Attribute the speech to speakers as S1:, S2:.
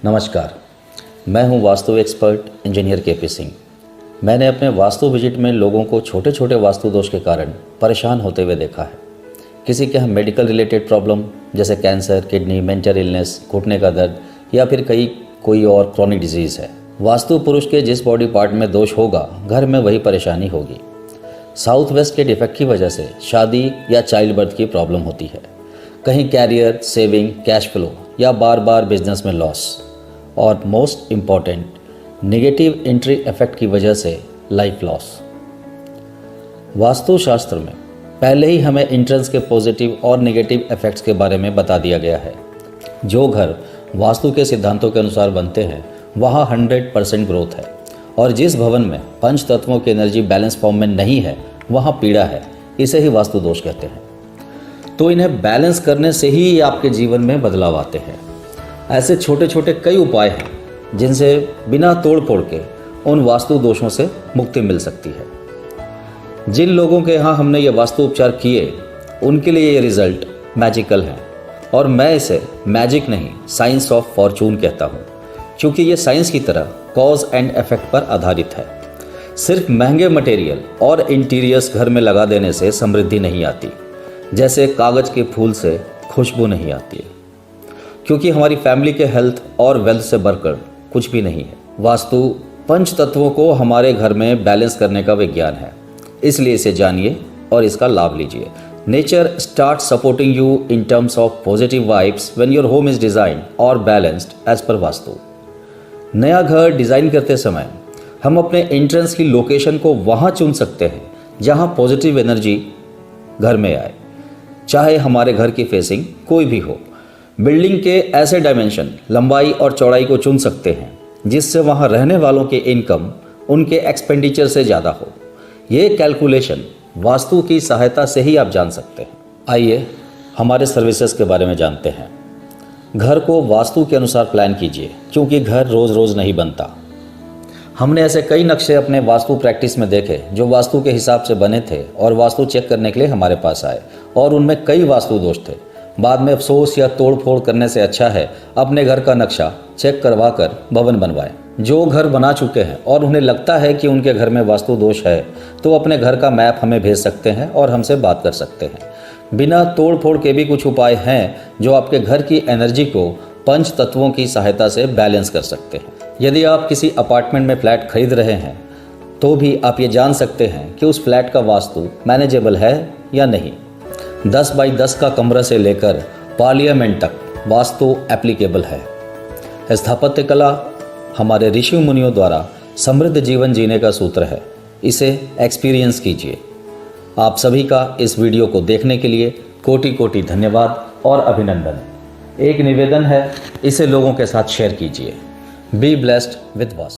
S1: नमस्कार, मैं हूं vastu expert engineer KP Singh. मैंने अपने वास्तु विजिट में लोगों को छोटे छोटे वास्तु दोष के कारण परेशान होते हुए देखा है। किसी के यहाँ मेडिकल रिलेटेड प्रॉब्लम जैसे कैंसर, किडनी, मेंटल इलनेस, घुटने का दर्द या फिर कोई और क्रॉनिक डिजीज़ है। वास्तु पुरुष के जिस बॉडी पार्ट में दोष होगा, घर में वही परेशानी होगी। साउथ वेस्ट के डिफेक्ट की वजह से शादी या चाइल्ड बर्थ की प्रॉब्लम होती है। कहीं कैरियर, सेविंग, कैश फ्लो या बार बार बिजनेस में लॉस, और most important negative entry effect की वजह से लाइफ लॉस। वास्तुशास्त्र में पहले ही हमें एंट्रेंस के पॉजिटिव और नेगेटिव इफेक्ट्स के बारे में बता दिया गया है। जो घर वास्तु के सिद्धांतों के अनुसार बनते हैं वहाँ 100% ग्रोथ है, और जिस भवन में पंच तत्वों की एनर्जी बैलेंस फॉर्म में नहीं है वहाँ पीड़ा है। इसे ही वास्तु दोष कहते हैं। तो इन्हें बैलेंस करने से ही आपके जीवन में बदलाव आते हैं। ऐसे छोटे छोटे कई उपाय हैं जिनसे बिना तोड़ फोड़ के उन वास्तु दोषों से मुक्ति मिल सकती है। जिन लोगों के यहाँ हमने ये वास्तु उपचार किए उनके लिए ये रिजल्ट मैजिकल है, और मैं इसे मैजिक नहीं, साइंस ऑफ फॉर्चून कहता हूँ, क्योंकि ये साइंस की तरह कॉज एंड इफेक्ट पर आधारित है। सिर्फ महंगे मटेरियल और इंटीरियर्स घर में लगा देने से समृद्धि नहीं आती, जैसे कागज के फूल से खुशबू नहीं आती है, क्योंकि हमारी फैमिली के हेल्थ और वेल्थ से बढ़कर कुछ भी नहीं है। वास्तु पंच तत्वों को हमारे घर में बैलेंस करने का विज्ञान है, इसलिए इसे जानिए और इसका लाभ लीजिए। Nature start supporting you in terms of positive vibes when your home is designed और बैलेंस्ड एज पर वास्तु। नया घर डिज़ाइन करते समय हम अपने एंट्रेंस की लोकेशन को वहाँ चुन सकते हैं जहाँ पॉजिटिव एनर्जी घर में आए, चाहे हमारे घर की फेसिंग कोई भी हो। बिल्डिंग के ऐसे डायमेंशन, लंबाई और चौड़ाई को चुन सकते हैं जिससे वहाँ रहने वालों के इनकम उनके एक्सपेंडिचर से ज़्यादा हो। ये कैलकुलेशन वास्तु की सहायता से ही आप जान सकते हैं। आइए हमारे सर्विसेज के बारे में जानते हैं। घर को वास्तु के अनुसार प्लान कीजिए, क्योंकि घर रोज़ रोज़ नहीं बनता। हमने ऐसे कई नक्शे अपने वास्तु प्रैक्टिस में देखे जो वास्तु के हिसाब से बने थे और वास्तु चेक करने के लिए हमारे पास आए, और उनमें कई वास्तु दोष थे। बाद में अफसोस या तोड़ फोड़ करने से अच्छा है अपने घर का नक्शा चेक करवा कर भवन बनवाएं। जो घर बना चुके हैं और उन्हें लगता है कि उनके घर में वास्तु दोष है, तो अपने घर का मैप हमें भेज सकते हैं और हमसे बात कर सकते हैं। बिना तोड़ फोड़ के भी कुछ उपाय हैं जो आपके घर की एनर्जी को पंच तत्वों की सहायता से बैलेंस कर सकते हैं। यदि आप किसी अपार्टमेंट में फ्लैट खरीद रहे हैं तो भी आप ये जान सकते हैं कि उस फ्लैट का वास्तु मैनेजेबल है या नहीं। 10 बाई 10 का कमरा से लेकर पार्लियामेंट तक वास्तु एप्लीकेबल है। स्थापत्य कला हमारे ऋषि मुनियों द्वारा समृद्ध जीवन जीने का सूत्र है। इसे एक्सपीरियंस कीजिए। आप सभी का इस वीडियो को देखने के लिए कोटि कोटि धन्यवाद और अभिनंदन। एक निवेदन है, इसे लोगों के साथ शेयर कीजिए। Be blessed with vastu.